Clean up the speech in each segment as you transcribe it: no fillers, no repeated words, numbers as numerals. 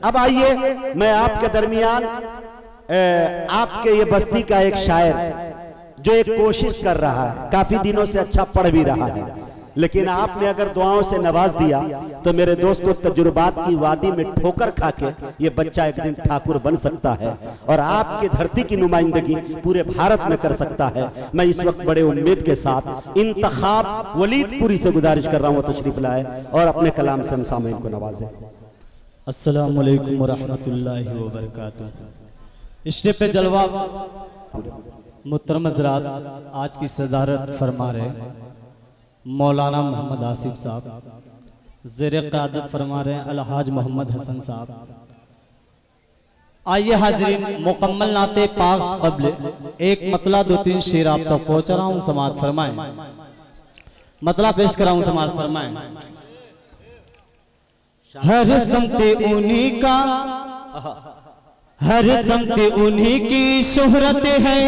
अब आइए मैं आपके दरमियान आपके ये बस्ती का एक शायर जो एक कोशिश कर रहा है, काफी दिनों से अच्छा पढ़ भी रहा है, लेकिन आपने अगर दुआओं से नवाज दिया तो मेरे दोस्तों तजुर्बात की वादी में ठोकर खा के ये बच्चा एक दिन ठाकुर बन सकता है और आपकी धरती की नुमाइंदगी पूरे भारत में कर सकता है। मैं इस वक्त बड़े उम्मीद के साथ इंतखाब वलीदपुरी से गुजारिश कर रहा हूँ तशरीफ लाए और अपने कलाम से हम सामईन को नवाजें। अस्सलामु अलैकुम वरहमतुल्लाहि वबरकातुहू। स्टेज पे जलवा मुहतरम हज़रात आज की सदारत फरमा रहे मौलाना मोहम्मद आसिफ साहब, ज़ेरे क़यादत फरमा रहे अलहाज मोहम्मद हसन साहब। आइए हाज़रीन, मुकम्मल नाते पाक क़ब्ल एक मतला 2-3 शेर आप तक पहुँचा रहा हूँ, समाअत फरमाएं। मतला पेश कर रहा हूँ, समाअत फरमाएं। हर समते उन्हीं का, हर समते उन्हीं की शोहरत है,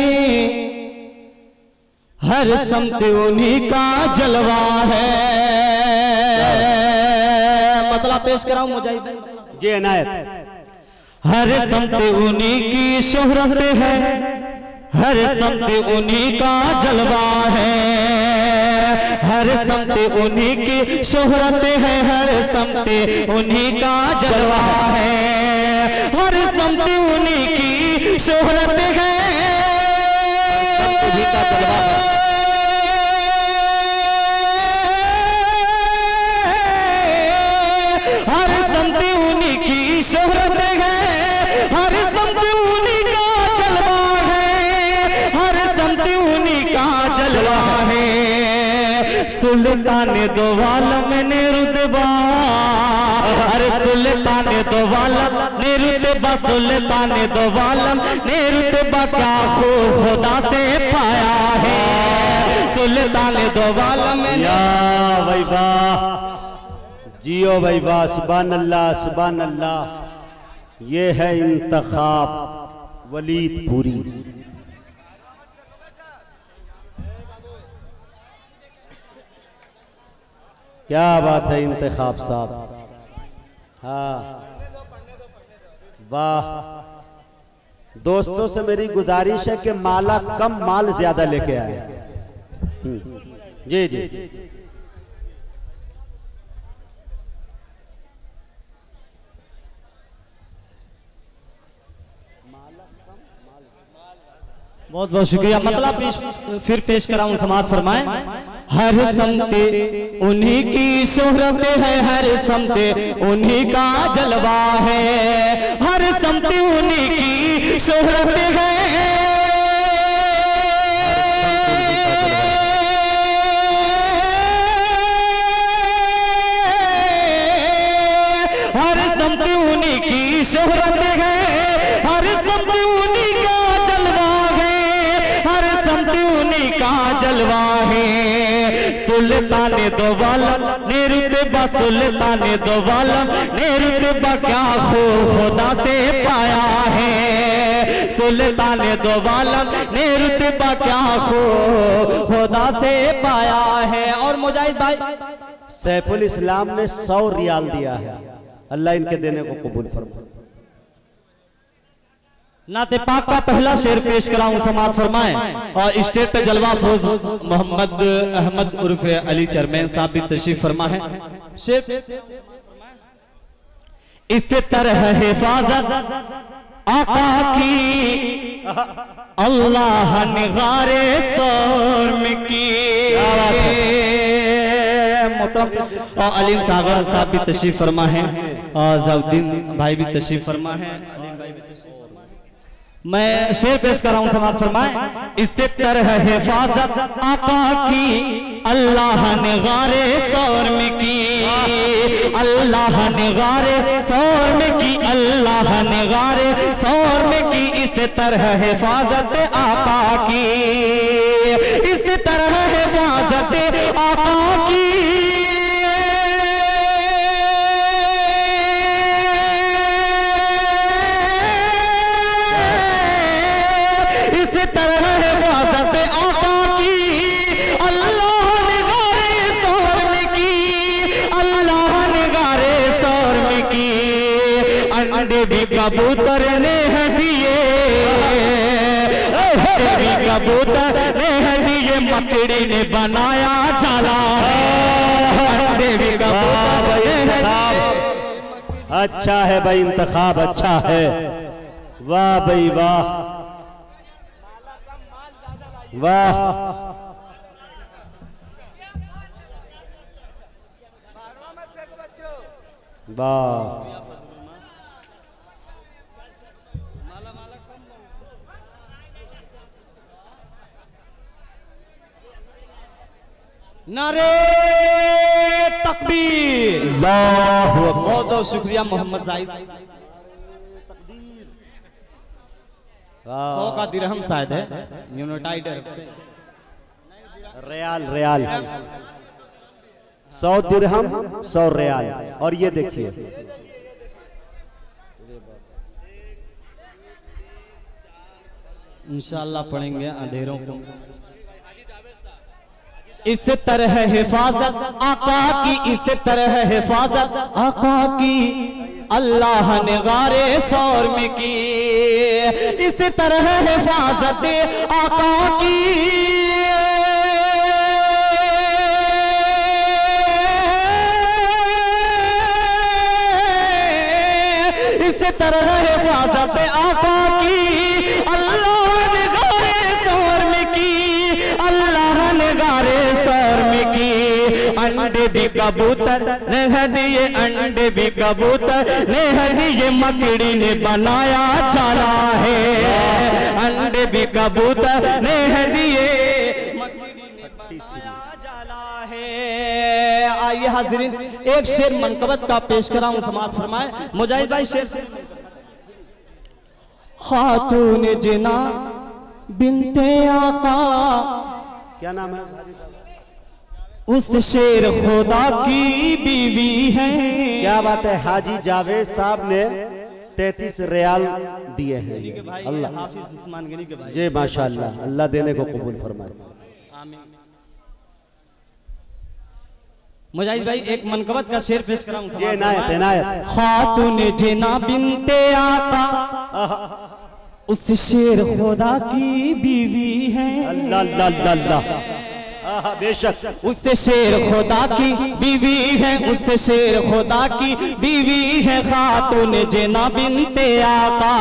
हर समते उन्हीं का जलवा है। मतलब पेश कराऊं मुजाहिद जी इनायत। हर समते उन्हीं की शोहरत है, हर समते उन्हीं का जलवा है, हर समते उन्हीं की शोहरत है, हर समते उन्हीं का जलवा है, हर समते उन्हीं की शोहरत है, उन्हीं का जलवा है। हर समते उन्हीं की शोहरत है, हर समते उन्हीं का जलवा है, हर समते उन्हीं का जलवा है। सुल्तान दो आलम ने रुतबा, अरे सुल्तान दो आलम ने रुतबा, सुल्तान दो आलम ने रुतबा क्या खूब खुदा से पाया है। सुल्तान दो आलम ने या भाई वाह, जियो भाई वाह, सुभान अल्लाह सुभान अल्लाह। ये है इंतखाब वलीदपुरी। क्या बात है इंतखाब साहब, हाँ वाह। दोस्तों से मेरी गुजारिश है कि माला कम माल ज्यादा लेके आए। जी जी बहुत बहुत शुक्रिया। मतलब फिर पेश कराऊं, समाअत फरमाएं। हर समते उन्हीं की शोहरत है, हर समते उन्हीं का जलवा है, हर समते उन्हीं की शोहरत है, हर समते उन्हीं की शोहरत है, हर समते उन्हीं का जलवा है, हर समते उन्हीं का जलवा है। सुल्तान दो आलम ने रुतबा, सुल्तान दो आलम ने रुतबा क्या खूब खुदा से पाया है। सुल्तान दो आलम ने रुतबा क्या खूब खुदा से पाया है। और मुजाहिद भाई सैफुल इस्लाम ने 100 रियाल दिया है, अल्लाह इनके देने को कबूल फरमाए। नाते पाक का पहला शेर पेश कराऊं, समाअत फरमाएं। और स्टेज पे जलवा फौज मोहम्मद अहमद उर्फ अली चरमैन साहब भी तशरीफ फरमा है। शेर इस तरह हिफाजत आका की अल्लाह निगारे शर्म की। और अलीम सागर साहब भी तशरीफ फरमा है और जउद्दीन भाई भी तशरीफ फरमा है। मैं शेर पेश कर रहा हूं, समाअत फरमाएं। इससे तरह हिफाजत आका की अल्लाह ने गारे शर्म की, अल्लाह ने गारे शर्म की, अल्लाह ने गारे शर्म की। इस तरह हिफाजत आका की, इस तरह हिफाजत आका की, इस तरह हिफाजत आका की अल्लाह ने गारे शर्म की, अल्लाह ने गारे शर्म की। अंडे भी कबूतर ने दिए, अंडे भी कबूतर ने दिए, मकड़ी ने बनाया जाला है। अंडे भी कबूतर ने, अच्छा है भाई, इंतखाब अच्छा है। वाह भाई वाह वाह। वाह नारे तकबीर। बहुत बहुत शुक्रिया मोहम्मद जाहिद। 100 का दिरहम शायद है, यूनाइटेड अरब से। रियाल रियाल 100 दिरहम 100 रियाल। और ये देखिए इंशाअल्लाह पढ़ेंगे अंधेरों को। इस तरह हिफाजत आका की, इस तरह हिफाजत आका की अल्लाह ने गारे सौर में की। इस तरह हिफाजत आका की इस तरह हिफाजत आका की अल्लाह ने गारे सौर में की, अल्लाह ने गारे सौर में की। अंडे भी कबूतर ने दिए, अंडे भी कबूतर ने दिए, मकड़ी ने बनाया जाला है। अंडे भी कबूतर ने दिए, मकड़ी ने बनाया जाला है। आइए हाज़रीन, एक शेर मनकबत का पेश कराऊं, समाअत फरमाए मुजाहिद भाई। शेर खातून जिना बिनते आका, क्या नाम है? उस शेर खुदा की बीवी है। क्या बात है, हाजी जावेद साहब ने 33 रियाल दिए हैं। अल्लाह हाफिज उस्मान गनी के भाई। जी माशाअल्लाह, अल्लाह देने को कबूल फरमाए। आमीन। मुजाहिद भाई एक मनकबत का शेर पेश कराऊं। ये इनायत इनायत। खातून जिना बिनते आका, उस शेर खुदा की बीवी है। अल्लाह अल्लाह अल्लाह। बेशक उस शेर खुदा की बीवी है, उस शेर खुदा की बीवी है। खातून जिना बिनते आका,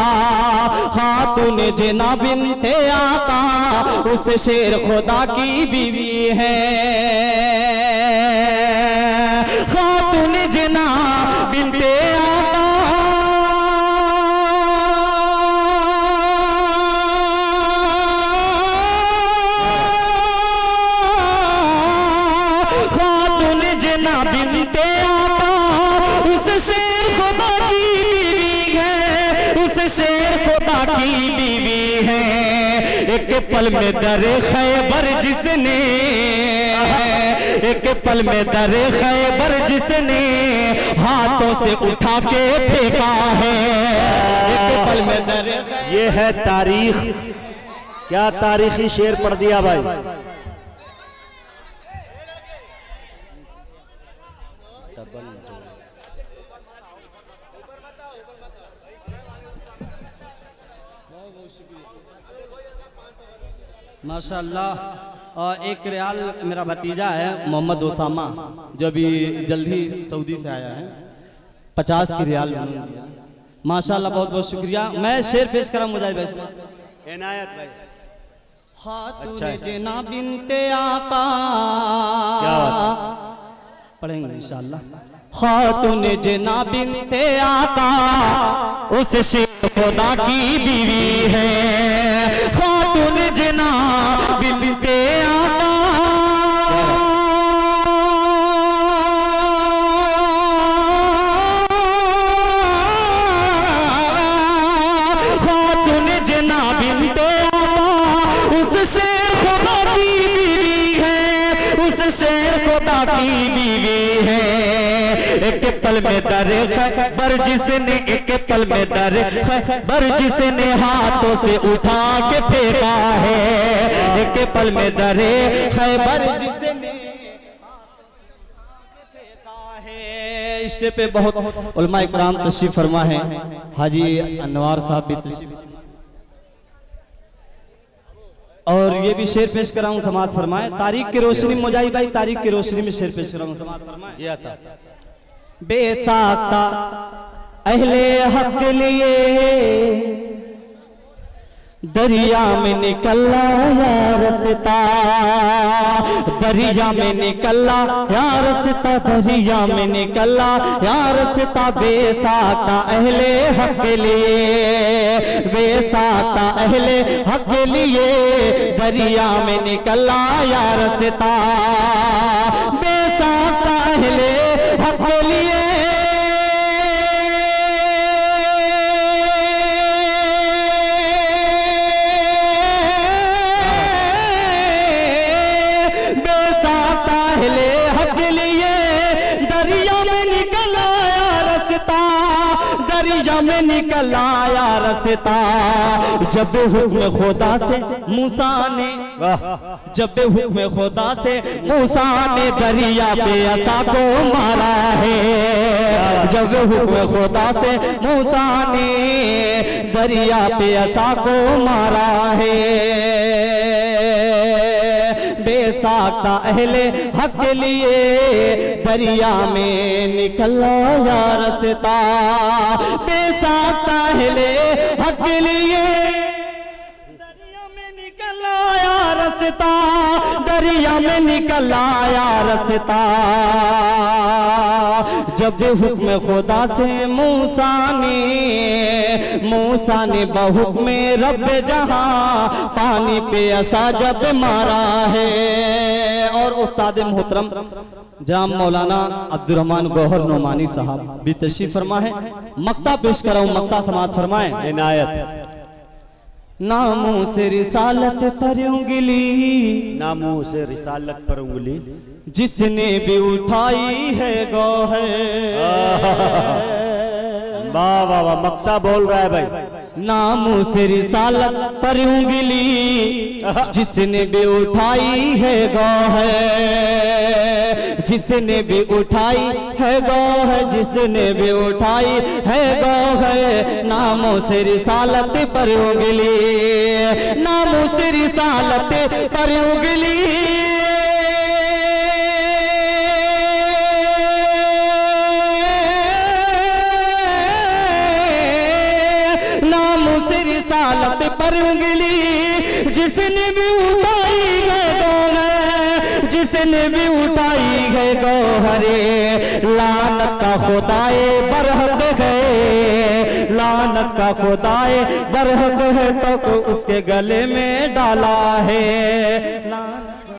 खातून जिना बिनते आका, उस शेर खुदा की बीवी है। खातून जिना बिनते आका, खातून जिना बिनते आका, उस शेर खुदा की बीवी है, उस शेर खुदा की बीवी है। एक पल में दर खैबर जिसने, एक पल में दर खैबर जिसने हाथों से उठा के फेंका है। एक पल में दर, ये है तारीख। क्या तारीखी शेर पढ़ दिया भाई। माशाअल्लाह। और एक रियाल मेरा भतीजा है मोहम्मद ओसामा, जो अभी जल्दी सऊदी से आया है, 50 की रियाल दिया। माशाअल्लाह, बहुत बहुत शुक्रिया। मैं शेर पेश करा मुजाहिद भाई। इनायत भाई। खातून जिना बिनते आका, क्या बात, पढ़ेंगे इंशाअल्लाह। खातून जिना बिनते आका, उस शेर खुदा की बीवी है। खातून जिना बिनते आका, खातून जिना बिनते आका, उस शेर खुदा की बीवी है, उस शेर खुदा की बीवी है। एक पल में दर खैबर जिसने, एक पल में दर खैबर जिसने हाथों से उठा के फेंका है। एक पल में दर खैबर जिसने फेंका है। स्टेज पे बहुत उलमा इकराम तशरीफ फरमा है। हाजी अनवार साहब भी तशरीफ, और ये भी शेर पेश कराऊं, समात फरमाए। तारीख की रोशनी मुजाहिद भाई, तारीख की रोशनी में शेर पेश कराऊं, समात फरमाए। बेसाख्ता अहले हक लिए दरिया में निकला या रस्ता, दरिया में निकला या रस्ता, दरिया में निकला या रस्ता। बेसाख्ता अहले हक लिए, बेसाख्ता अहले हक लिए दरिया में निकला या रस्ता। बेसाख्ता अहले हक लिए में निकल आया रस्ता। जब हुक्म खुदा से मूसा ने, जब हुक्म खुदा से मूसा ने दरिया पे असा को मारा है। जब हुक्म खुदा से मूसा ने दरिया पे असा को मारा है। बेसाख्ता अहले हक लिए दरिया में निकला या रस्ता। बेसाख्ता अहले हक लिए दरिया में निकला या रस्ता, दरिया में निकला या रस्ता। जब हुक्म खुदा से मूसा ने बहुक्म रब जहां पानी पे असा जब मारा है। और उस्ताद मोहतरम जनाब मौलाना अब्दुर्रहमान गौहर नोमानी साहब भी तशरीफ फरमा है। मक्ता पेश कराऊं, मक्ता समात फरमाए। इनायत। नामों से रिसालत पर उंगली, नामों से रिसालत पर उंगली जिसने भी उठाई है गौहर। वाह वाह वाह, मक्ता बोल रहा है भाई। नामों से रिसालत पर उंगली जिसने भी उठाई है गौहर, जिसने भी उठाई है गौहर, जिसने भी उठाई है गौहर। नामों से रिसालत पर उंगली, नामों से रिसालत पर उंगली रिसालत पर उंगली जिसने भी उठाई है गौहर, जिसने भी उठाई है गौहरे। लानत का खुदाए बरहक है, लानत का खुदाए बरहक है तो उसके गले में डाला है।